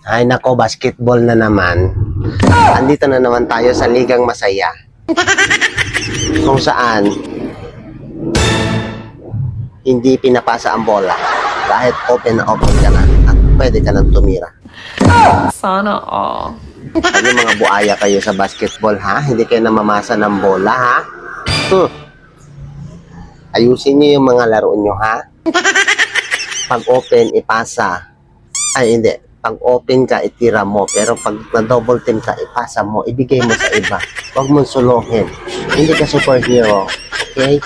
Ay nako, basketball na naman. Andito na naman tayo sa Ligang Masaya. Kung saan hindi pinapasa ang bola. Kahit open na open ka na at pwede ka nang tumira. Sana all. Ano mga buaya kayo sa basketball ha? Hindi kayo namamasa ng bola ha? Ayusin nyo yung mga laro nyo ha? Pag open, ipasa. Ay hindi. Pag open ka, itira mo. Pero pag na-double team ka, ipasa mo. Ibigay mo sa iba. Huwag mong suluhin. Hindi ka superhero. Okay?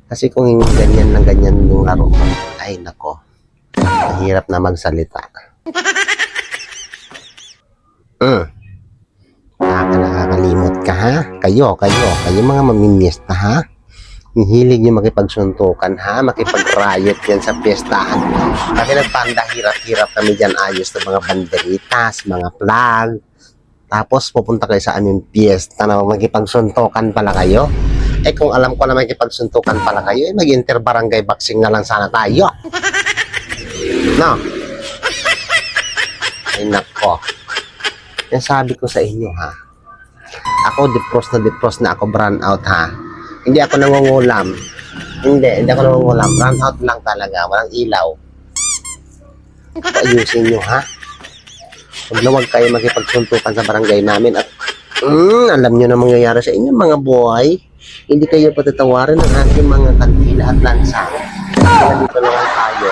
Kasi kung ganyan na ganyan yung laro mo, ay nako. Mahirap na magsalita. Nakakalimot ka ha? Kayo mga mamimiesta ha? Hihilig nyo makipagsuntukan ha? Makipag-riot yan sa piyestahan. Kasi nagpanda hirap-hirap kami dyan ayos na mga banderitas, mga flag. Tapos pupunta kayo sa aming piyesta na makipagsuntukan pala kayo. Eh kung alam ko na makipagsuntukan pala kayo, eh mag-inter-barangay boxing na lang sana tayo. No? Ay nako. Yan sabi ko sa inyo ha. Ako defrost na ako, brown out ha. Hindi ako nangungulam. Hindi ako nangungulam. Brown out lang talaga. Walang ilaw. Ayusin nyo ha. Huwag na huwag kayo makipagsuntukan sa barangay namin at alam nyo na mangyayari sa inyo mga boy. Hindi kayo patatawarin ng ating mga kandila at lansa. Kaya dito naman tayo.